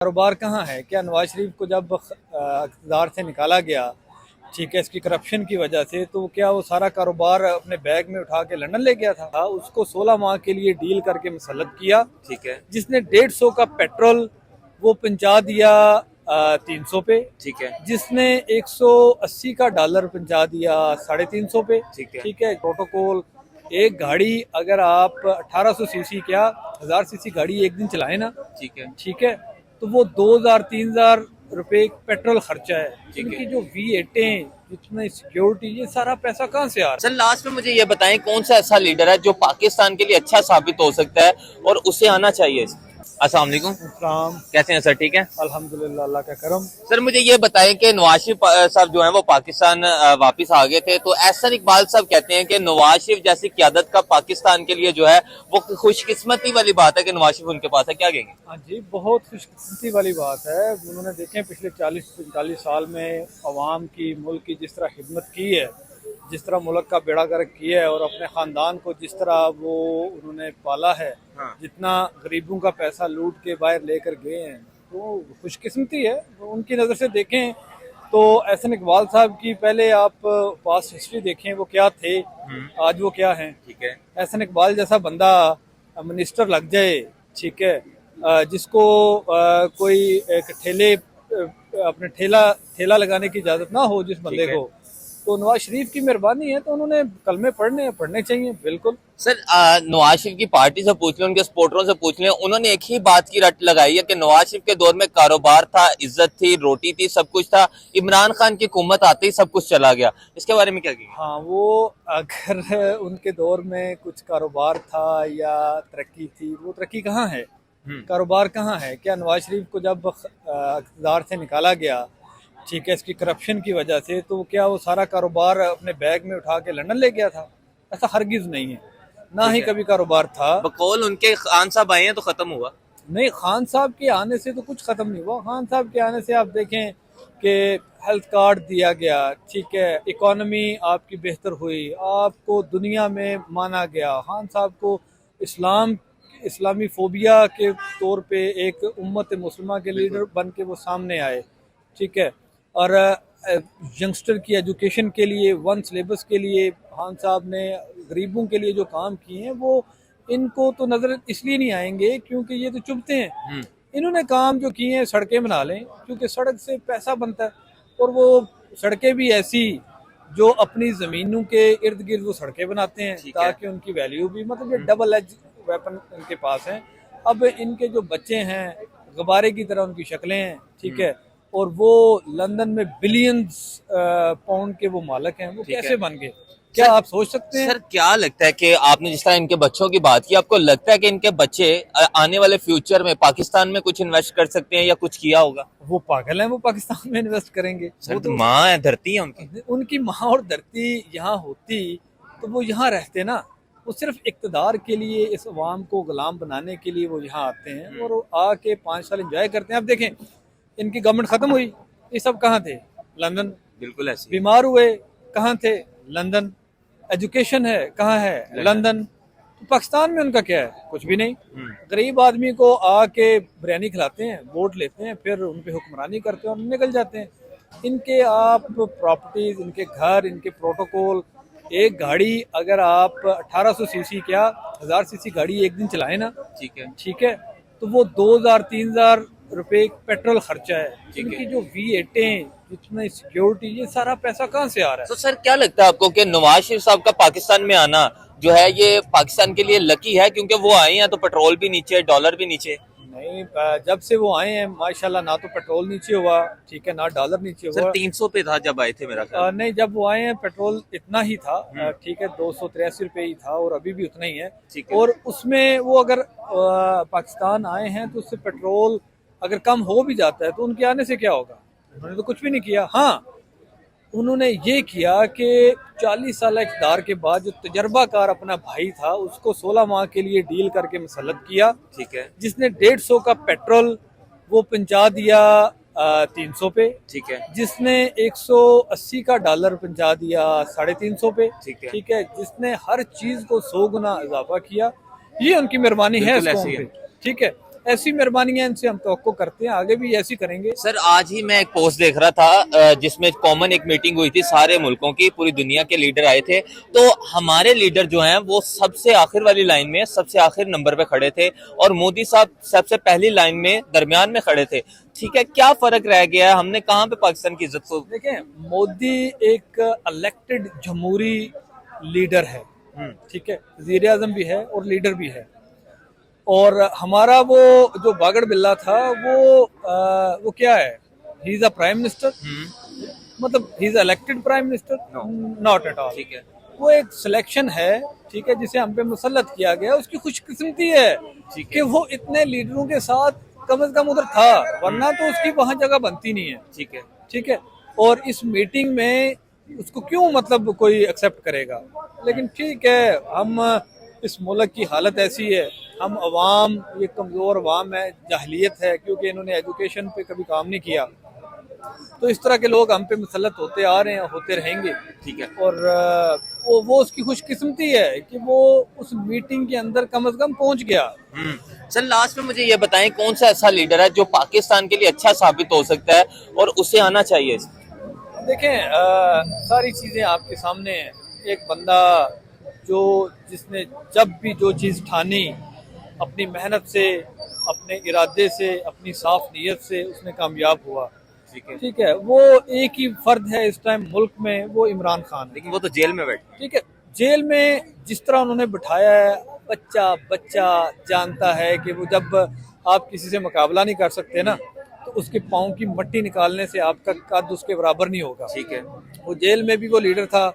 कारोबार कहाँ है? क्या नवाज शरीफ को जब इक़्तिदार से निकाला गया, ठीक है, इसकी करप्शन की वजह से, तो क्या वो सारा कारोबार अपने बैग में उठा के लंदन ले गया था? उसको 16 माह के लिए डील करके मुसल्लत किया, ठीक है, जिसने 150 का पेट्रोल वो पहुंचा दिया 300 पे, ठीक है, जिसने 180 का डॉलर पहुंचा दिया 350 पे, ठीक है, ठीक है। प्रोटोकॉल, एक गाड़ी अगर आप 1800 सीसी क्या 1000 सीसी गाड़ी एक दिन चलाए ना, ठीक है, ठीक है, तो वो 2000-3000 रुपए पेट्रोल खर्चा है। ठीक है। इनकी जो V8 जितनी सिक्योरिटी, ये सारा पैसा कहाँ से आ रहा है? सर लास्ट में मुझे ये बताएं कौन सा ऐसा लीडर है जो पाकिस्तान के लिए अच्छा साबित हो सकता है और उसे आना चाहिए। अस्सलाम वालेकुम, इस्लाम, कैसे हैं सर? ठीक है अल्हम्दुलिल्लाह, अल्लाह का करम। सर, मुझे ये बताएं कि नवाज शरीफ साहब जो हैं वो पाकिस्तान वापस आ गए थे, तो एहसन इकबाल साहब कहते हैं कि नवाज शरीफ जैसी क़यादत का पाकिस्तान के लिए जो है वो खुशकिस्मती वाली बात है कि नवाज शरीफ उनके पास है। क्या कहेंगे? हाँ जी, बहुत खुशकिस्मती वाली बात है। उन्होंने देखें पिछले 40-45 साल में अवाम की, मुल्क की जिस तरह खिदमत की है, जिस तरह मुल्क का बेड़ा गर्क किया है, और अपने ख़ानदान को जिस तरह वो उन्होंने पाला है, हाँ। जितना गरीबों का पैसा लूट के बाहर लेकर गए हैं, तो खुशकिस्मती है। उनकी नज़र से देखें तो एहसन इकबाल साहब की पहले आप पास्ट हिस्ट्री देखें, वो क्या थे, आज वो क्या हैं। ठीक है, एहसन इकबाल जैसा बंदा मिनिस्टर लग जाए, ठीक है, जिसको कोई एक अपने ठेला लगाने की इजाज़त ना हो जिस बंदे को, तो नवाज शरीफ की मेहरबानी है, तो उन्होंने कलमे पढ़ने चाहिए, बिल्कुल। सर नवाज शरीफ की पार्टी से पूछ लें, उनके सपोर्टरों से पूछ लें, उन्होंने एक ही बात की रट लगाई है कि नवाज शरीफ के दौर में कारोबार था, इज्जत थी, रोटी थी, सब कुछ था। इमरान खान की हुकूमत आते ही सब कुछ चला गया। इसके बारे में क्या कहेंगे? हाँ, वो अगर उनके दौर में कुछ कारोबार था या तरक्की थी, वो तरक्की कहाँ है? कारोबार कहाँ है? क्या नवाज शरीफ को जब इक़्तिदार से निकाला गया, ठीक है, इसकी करप्शन की वजह से, तो क्या वो सारा कारोबार अपने बैग में उठा के लंदन ले गया था? ऐसा हरगिज नहीं है, ना ही कभी कारोबार था। बकौल उनके खान साहब आए हैं तो खत्म हुआ। नहीं, खान साहब के आने से तो कुछ खत्म नहीं हुआ। खान साहब के आने से आप देखें कि हेल्थ कार्ड दिया गया, ठीक है, इकोनॉमी आपकी बेहतर हुई, आपको दुनिया में माना गया। खान साहब को इस्लामी फोबिया के तौर पे एक उम्मत मुस्लिमा के लीडर बन के वो सामने आए, ठीक है। और यंगस्टर की एजुकेशन के लिए, वन सिलेबस के लिए खान साहब ने गरीबों के लिए जो काम किए हैं, वो इनको तो नजर इसलिए नहीं आएंगे क्योंकि ये तो चुभते हैं। इन्होंने काम जो किए हैं, सड़कें बना लें, क्योंकि सड़क से पैसा बनता है, और वो सड़कें भी ऐसी जो अपनी जमीनों के इर्द गिर्द वो सड़कें बनाते हैं ताकि उनकी वैल्यू भी, मतलब ये डबल एज वेपन इनके पास है। अब इनके जो बच्चे हैं, गुब्बारे की तरह उनकी शक्लें हैं, ठीक है, और वो लंदन में बिलियंस पाउंड के वो मालिक हैं, वो कैसे बन गए? क्या आप सोच सकते हैं? सर क्या लगता है कि आपने जिस तरह इनके बच्चों की बात की, आपको लगता है कि इनके बच्चे आने वाले फ्यूचर में पाकिस्तान में कुछ इन्वेस्ट कर सकते हैं या कुछ किया होगा? वो पागल हैं, वो पाकिस्तान में इन्वेस्ट करेंगे? वो तो माँ है, धरती है उनकी माँ और धरती यहाँ होती तो वो यहाँ रहते ना। वो सिर्फ इक़्तिदार के लिए, इस अवाम को गुलाम बनाने के लिए वो यहाँ आते हैं, और आके 5 साल एंजॉय करते हैं। अब देखें, इनकी गवर्नमेंट खत्म हुई, ये सब कहाँ थे? लंदन। बिल्कुल ऐसे। बीमार हुए, कहाँ थे? लंदन। एजुकेशन है, कहाँ है? लंदन। तो पाकिस्तान में उनका क्या है? कुछ भी नहीं। गरीब आदमी को आके बिरयानी खिलाते हैं, वोट लेते हैं, फिर उन पे हुक्मरानी करते हैं और निकल जाते हैं। इनके आप प्रॉपर्टीज, इनके घर, इनके प्रोटोकॉल, एक गाड़ी अगर आप 1800 सीसी क्या 1000 सीसी गाड़ी एक दिन चलाए ना, ठीक है, तो वो 2000-3000 रुपए पेट्रोल खर्चा है। इनकी जो V8 जितनी सिक्योरिटी, ये सारा पैसा कहाँ से आ रहा है? तो सर क्या लगता है आपको कि नवाज शरीफ साहब का पाकिस्तान में आना जो है ये पाकिस्तान के लिए लकी है, क्योंकि वो आए हैं तो पेट्रोल भी नीचे, डॉलर भी नीचे? नहीं, जब से वो आए हैं माशाल्लाह, ना तो पेट्रोल नीचे हुआ, ठीक है, ना डॉलर नीचे हुआ। सर 300 पे था जब आए थे मेरा ख्याल। नहीं, जब वो आए हैं पेट्रोल इतना ही था, ठीक है, 283 रुपये ही था, और अभी भी उतना ही है। और उसमें वो अगर पाकिस्तान आए हैं तो उससे पेट्रोल अगर कम हो भी जाता है तो उनके आने से क्या होगा? उन्होंने तो कुछ भी नहीं किया। हाँ, उन्होंने ये किया कि 40 साल इक़्तिदार के बाद जो तजर्बाकार अपना भाई था, उसको 16 माह के लिए डील करके मुसल्लत किया, ठीक है, जिसने 150 का पेट्रोल वो पहुंचा दिया 300 पे, ठीक है, जिसने 180 का डॉलर पहुंचा दिया 350 पे, ठीक है, जिसने हर चीज को 100 गुना इजाफा किया। ये उनकी मेहरबानी है, ठीक है। ऐसी मेहरबानियां इनसे हम तवक्को करते हैं, आगे भी ऐसी करेंगे। सर आज ही मैं एक पोस्ट देख रहा था जिसमें कॉमन एक मीटिंग हुई थी, सारे मुल्कों की, पूरी दुनिया के लीडर आए थे, तो हमारे लीडर जो हैं वो सबसे आखिर वाली लाइन में, सबसे आखिर नंबर पे खड़े थे और मोदी साहब सबसे पहली लाइन में दरमियान में खड़े थे। ठीक है, क्या फर्क रह गया है? हमने कहाँ पे पाकिस्तान की इज्जत को? देखें, मोदी एक इलेक्टेड जमहूरी लीडर है, ठीक है, वज़ीर आज़म भी है और लीडर भी है। और हमारा वो जो बागड़ बिल्ला था वो क्या है, he is a prime minister, मतलब he is elected prime minister, not at all. ठीक है, वो एक सिलेक्शन है, ठीक है, जिसे हम पे मुसल्लत किया गया, उसकी खुशकिस्मती है कि वो इतने लीडरों के साथ कम से कम उधर था, वरना तो उसकी वहां जगह बनती नहीं है। ठीक है, ठीक है, और इस मीटिंग में उसको क्यों मतलब कोई एक्सेप्ट करेगा? लेकिन ठीक है, हम इस मुल्क की हालत ऐसी है, हम अवाम, ये कमज़ोर अवाम है, जाहलियत है, क्योंकि इन्होंने एजुकेशन पे कभी काम नहीं किया, तो इस तरह के लोग हम पे मुसल्लत होते आ रहे हैं, होते रहेंगे। ठीक है। और वो उसकी खुशकिस्मती है कि वो उस मीटिंग के अंदर कम से कम पहुंच गया। सर लास्ट में मुझे ये बताएं, कौन सा ऐसा लीडर है जो पाकिस्तान के लिए अच्छा साबित हो सकता है और उसे आना चाहिए? देखें, सारी चीज़ें आपके सामने हैं। एक बंदा जिसने जब भी जो चीज़ ठानी, अपनी मेहनत से, अपने इरादे से, अपनी साफ नीयत से उसने कामयाब हुआ। ठीक है, वो एक ही फर्द है इस टाइम मुल्क में, वो इमरान खान। लेकिन वो तो जेल में बैठे। ठीक है, जेल में जिस तरह उन्होंने बिठाया है, बच्चा जानता है कि वो जब आप किसी से मुकाबला नहीं कर सकते ना, तो उसके पाँव की मट्टी निकालने से आपका कद उसके बराबर नहीं होगा। ठीक है, वो जेल में भी वो लीडर था,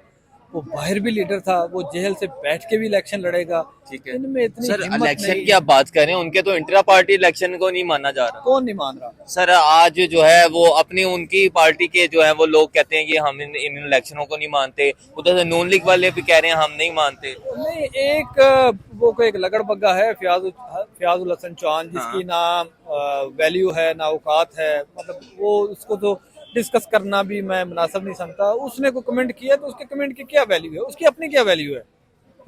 वो बाहर भी लीडर था, वो जेल से बैठ के भी इलेक्शन लड़ेगा। ठीक है। इनमें इतनी सर हिम्मत इलेक्शन नहीं। की आप बात कर रहे हैं, उनके तो इंट्रा पार्टी इलेक्शन को नहीं माना जा रहा। कौन नहीं मान रहा? सर आज जो है वो अपनी उनकी पार्टी के जो है वो लोग कहते हैं कि हम इन इलेक्शनों को नहीं मानते, उधर से नून लीग वाले भी कह रहे हैं हम नहीं मानते। नहीं, एक लगड़बग्गा है फयाजुल हसन चौहान, जिसकी ना वैल्यू है ना औकात है, मतलब वो उसको तो डिस्कस करना भी मैं मुनासिब नहीं समझता। उसने कोई कमेंट किया तो उसके कमेंट की क्या वैल्यू है, उसकी अपनी क्या वैल्यू है?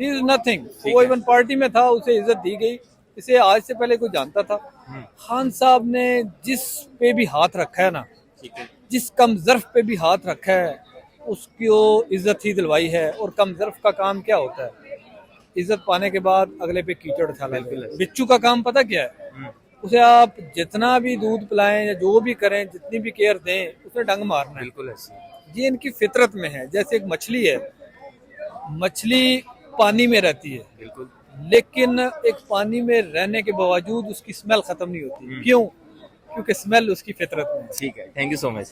He is nothing. वो इवन पार्टी में था, उसे इज्जत दी गई, इसे आज से पहले कोई जानता था। खान साहब ने जिस पे भी हाथ रखा है ना, जिस कमजर्फ पे भी हाथ रखा है, उसको इज्जत ही दिलवाई है। और कमजर्फ का काम क्या होता है? इज्जत पाने के बाद अगले पे कीचड़ उछाला जाए। बिच्छू का काम पता क्या है? उसे आप जितना भी दूध पिलाएं या जो भी करें, जितनी भी केयर दें, उसे डंग मारना है। बिल्कुल ऐसे ये इनकी फितरत में है। जैसे एक मछली है, मछली पानी में रहती है, बिल्कुल, लेकिन एक पानी में रहने के बावजूद उसकी स्मेल खत्म नहीं होती। क्यों? क्योंकि स्मेल उसकी फितरत में है। ठीक है, थैंक यू सो मच।